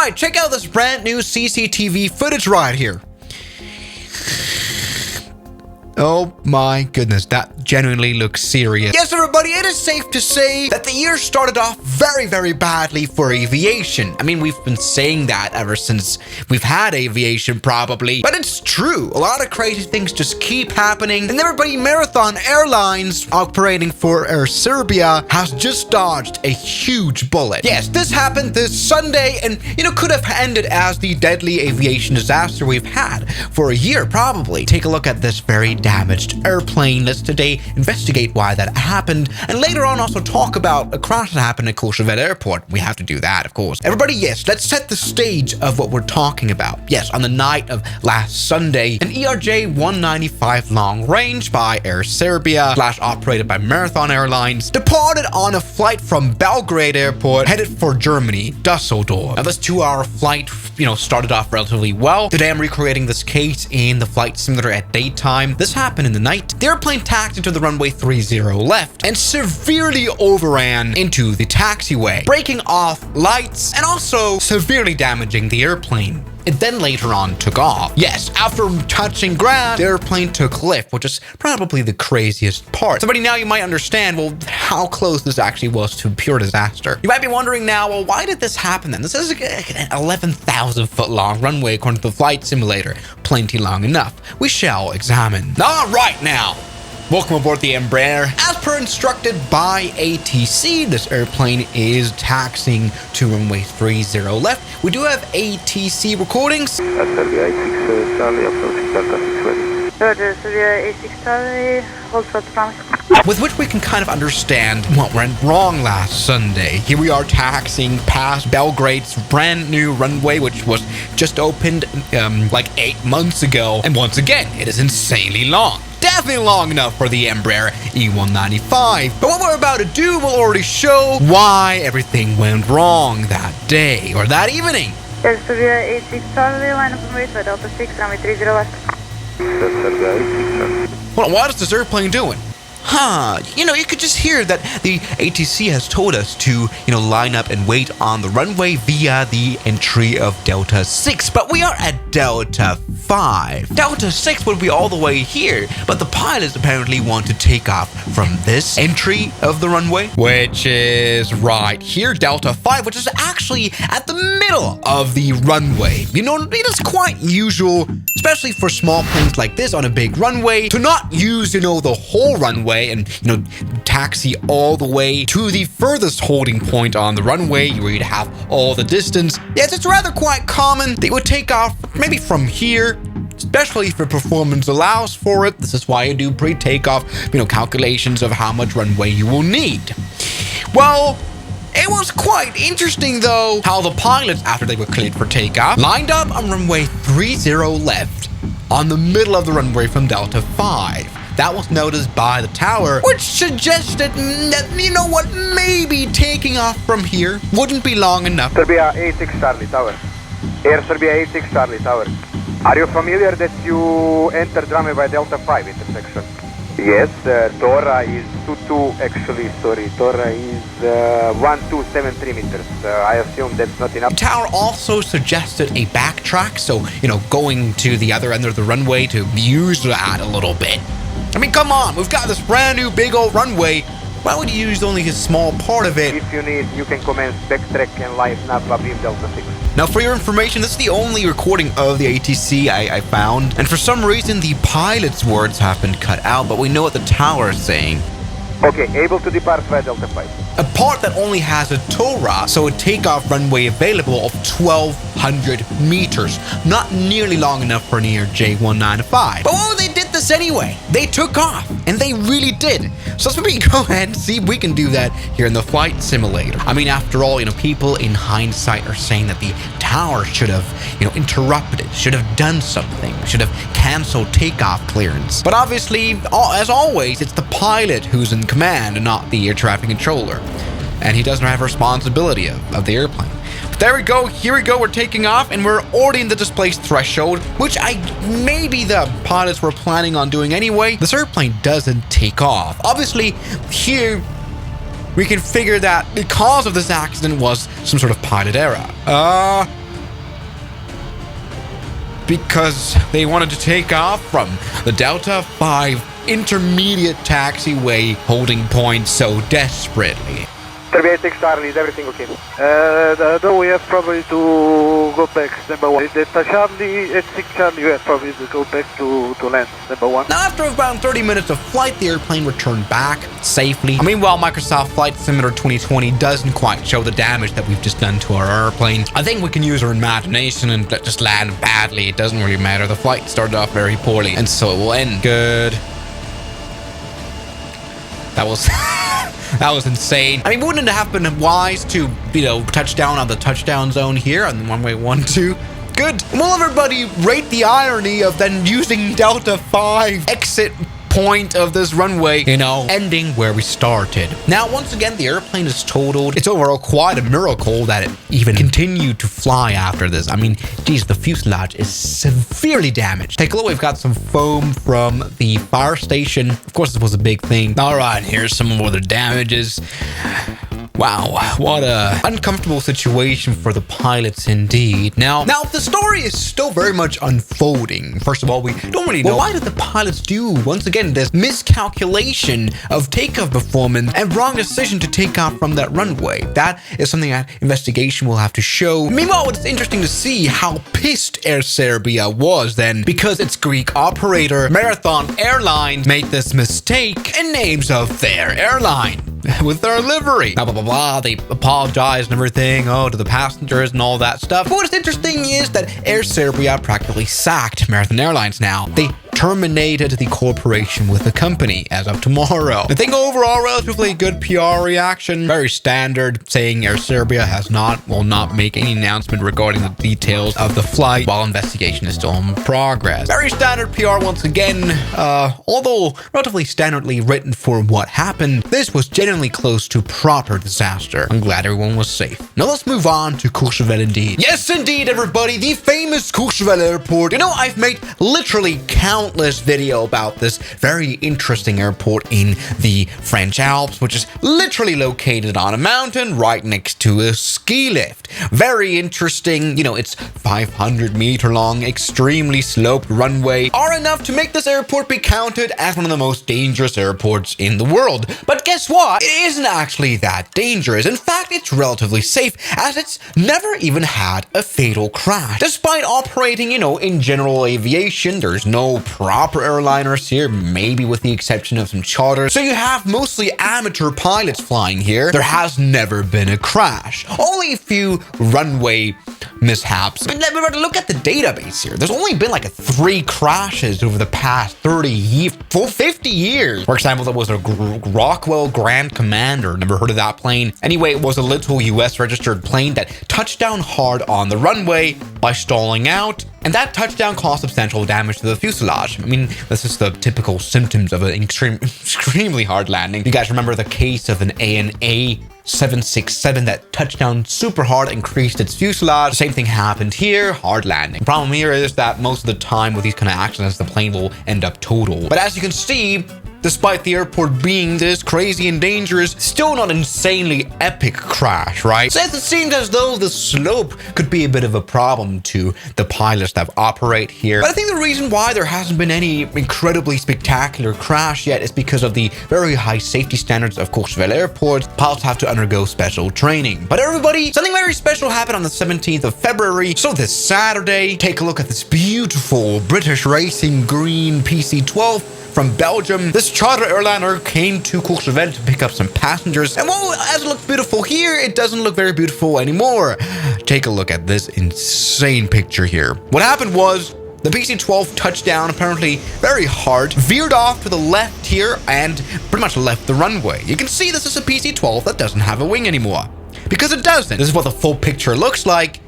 right, check out this brand new CCTV footage right here. Oh my goodness, that genuinely looks serious. Yes, everybody, it is safe to say that the year started off very, very badly for aviation. I mean, we've been saying that ever since we've had aviation, probably. But it's true. A lot of crazy things just keep happening. And everybody, Marathon Airlines, operating for Air Serbia, has just dodged a huge bullet. Yes, this happened this Sunday and, could have ended as the deadly aviation disaster we've had for a year, probably. Take a look at this very damaged airplane. Let's today investigate why that happened, and later on also talk about a crash that happened at Courchevel Airport. We have to do that, of course. Everybody, yes, let's set the stage of what we're talking about. Yes, on the night of last Sunday, an ERJ-195 long range by Air Serbia / operated by Marathon Airlines departed on a flight from Belgrade Airport headed for Germany, Dusseldorf. Now this 2-hour flight, started off relatively well. Today I'm recreating this case in the flight simulator at daytime. This happened in the night. The airplane taxied into the runway 30 left and severely overran into the taxiway, breaking off lights and also severely damaging the airplane. It then later on took off. Yes, after touching ground, the airplane took lift, which is probably the craziest part. So, now you might understand, well, how close this actually was to pure disaster. You might be wondering now, well, why did this happen then? This is an 11,000 foot long runway according to the flight simulator. Plenty long enough. We shall examine. All right now. Welcome aboard the Embraer. As per instructed by ATC, this airplane is taxiing to runway 30 left. We do have ATC recordings. Serbia 86 Charlie, approaching Delta 6 ready. Roger, Serbia 86 Charlie, hold short promise. With which we can kind of understand what went wrong last Sunday. Here we are taxiing past Belgrade's brand new runway, which was just opened like 8 months ago. And once again, it is insanely long. Definitely long enough for the Embraer E195. But what we're about to do will already show why everything went wrong that day or that evening. Yes, Serbia 86 Charlie, line up and wait by Delta 6, runway 30 left. Serbia 86 Charlie. Well, what is this airplane doing? You could just hear that the ATC has told us to, line up and wait on the runway via the entry of Delta 6, but we are at Delta 5. Delta 6 would be all the way here, but the pilots apparently want to take off from this entry of the runway, which is right here, Delta 5, which is actually at the middle of the runway. It is quite usual, especially for small planes like this on a big runway, to not use, the whole runway and, taxi all the way to the furthest holding point on the runway where you'd have all the distance. Yes, it's rather quite common. They would take off maybe from here, especially if the performance allows for it. This is why you do pre-takeoff, calculations of how much runway you will need. Well, it was quite interesting, though, how the pilots, after they were cleared for takeoff, lined up on runway 30 left on the middle of the runway from Delta 5. That was noticed by the tower, which suggested that, maybe taking off from here wouldn't be long enough. Serbia 86 Charlie Tower. Air Serbia 86 Charlie Tower. Are you familiar that you entered runway by Delta 5 intersection? Yes, Dora is 22 actually, sorry. Dora is 1273 meters. I assume that's not enough. The tower also suggested a backtrack, so, going to the other end of the runway to use that a little bit. Come on, we've got this brand new big old runway. Why would you use only a small part of it? If you need, you can commence backtrack and live nav above Delta 6. Now, for your information, this is the only recording of the ATC I found. And for some reason, the pilot's words have been cut out, but we know what the tower is saying. Okay, able to depart via Delta 5. A part that only has a TORA, so a takeoff runway available of 1,200 meters. Not nearly long enough for an ERJ-195. But they did this anyway. They took off, and they really did. So let's maybe go ahead and see if we can do that here in the flight simulator. After all, people in hindsight are saying that the tower should have, interrupted it, should have done something, should have canceled takeoff clearance. But obviously, as always, it's the pilot who's in command and not the air traffic controller. And he doesn't have responsibility of the airplane. But there we go, here we go, we're taking off and we're already in the displaced threshold, which maybe the pilots were planning on doing anyway. This airplane doesn't take off. Obviously, here we can figure that the cause of this accident was some sort of pilot error. because they wanted to take off from the Delta 5 intermediate taxiway holding point so desperately. 386 Charlie, is everything okay? No, we have probably to go back, number 1. Delta Charlie, 86 Charlie, we have probably to go back to land, number 1. Now, after about 30 minutes of flight, the airplane returned back safely. Meanwhile, Microsoft Flight Simulator 2020 doesn't quite show the damage that we've just done to our airplane. I think we can use our imagination and just land badly. It doesn't really matter. The flight started off very poorly, and so it will end. Good. That was... That was insane. I mean, wouldn't it have been wise to, touch down on the touchdown zone here on the runway 12? Good. Will everybody rate the irony of then using Delta 5 exit point of this runway, ending where we started. Now, once again, the airplane is totaled. It's overall quite a miracle that it even continued to fly after this. I mean, geez, the fuselage is severely damaged. Take a look, we've got some foam from the fire station. Of course, this was a big thing. All right, here's some more of the damages. Wow, what a uncomfortable situation for the pilots indeed. Now the story is still very much unfolding. First of all, we don't really know. Well, why did the pilots do, once again, this miscalculation of takeoff performance and wrong decision to take off from that runway? That is something that investigation will have to show. Meanwhile, it's interesting to see how pissed Air Serbia was then, because its Greek operator, Marathon Airlines, made this mistake in names of their airline with their livery. Blah, blah, blah, blah. They apologized and everything, to the passengers and all that stuff. But what's interesting is that Air Serbia practically sacked Marathon Airlines now. They terminated the cooperation with the company as of tomorrow. I think overall, relatively good PR reaction. Very standard, saying Air Serbia will not make any announcement regarding the details of the flight while investigation is still in progress. Very standard PR once again, although relatively standardly written for what happened. This was genuinely close to proper disaster. I'm glad everyone was safe. Now let's move on to Courchevel indeed. Yes, indeed, everybody, the famous Courchevel airport. I've made literally countless video about this very interesting airport in the French Alps, which is literally located on a mountain right next to a ski lift. Very interesting. It's 500-meter long, extremely sloped runway are enough to make this airport be counted as one of the most dangerous airports in the world. But guess what? It isn't actually that dangerous. In fact, it's relatively safe, as it's never even had a fatal crash. Despite operating, in general aviation, there's no proper airliners here, maybe with the exception of some charters. So you have mostly amateur pilots flying here. There has never been a crash. Only a few runway mishaps. But look at the database here. There's only been like 3 crashes over the past 50 years. For example, there was a Rockwell Grand Commander. Never heard of that plane. Anyway, it was a little US registered plane that touched down hard on the runway by stalling out, and that touchdown caused substantial damage to the fuselage. I mean, this is the typical symptoms of an extremely hard landing. You guys remember the case of an ANA 767 that touched down super hard, increased its fuselage. The same thing happened here, hard landing. The problem here is that most of the time with these kind of accidents, the plane will end up total. But as you can see, despite the airport being this crazy and dangerous, still not insanely epic crash, right? So it seems as though the slope could be a bit of a problem to the pilots that operate here. But I think the reason why there hasn't been any incredibly spectacular crash yet is because of the very high safety standards of Courchevel Airport. Pilots have to undergo special training. But everybody, something very special happened on the 17th of February. So this Saturday, take a look at this beautiful British Racing Green PC-12 from Belgium. This charter airliner came to Courchevel to pick up some passengers, and while as it looks beautiful here, it doesn't look very beautiful anymore. Take a look at this insane picture here. What happened was the PC-12 touched down apparently very hard, veered off to the left here, and pretty much left the runway. You can see this is a PC-12 that doesn't have a wing anymore, because it doesn't. This is what the full picture looks like.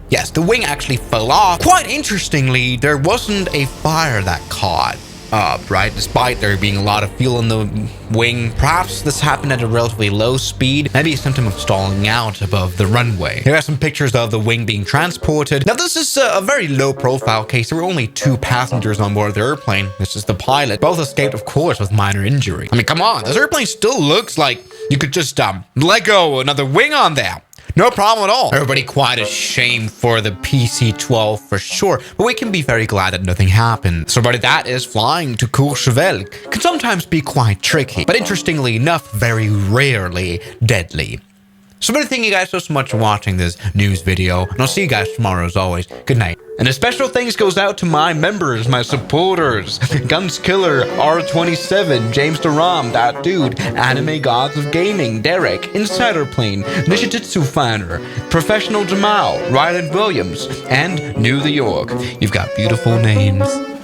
Yes, the wing actually fell off. Quite interestingly, there wasn't a fire that caught up, right? Despite there being a lot of fuel in the wing. Perhaps this happened at a relatively low speed, maybe a symptom of stalling out above the runway. Here are some pictures of the wing being transported. Now, this is a very low profile case. There were only 2 passengers on board the airplane. This is the pilot. Both escaped, of course, with minor injury. I mean, come on, this airplane still looks like you could just let go another wing on there. No problem at all. Everybody quite ashamed for the PC-12 for sure, but we can be very glad that nothing happened. So everybody, that is flying to Courchevel. Can sometimes be quite tricky, but interestingly enough, very rarely deadly. So thank you guys so much for watching this news video, and I'll see you guys tomorrow as always. Good night. And a special thanks goes out to my members, my supporters, Gunskiller, R27, James DeRom, That Dude, Anime Gods of Gaming, Derek, Insider Plane, Nishijitsu Finder, Professional Jamal, Ryland Williams, and New the York. You've got beautiful names.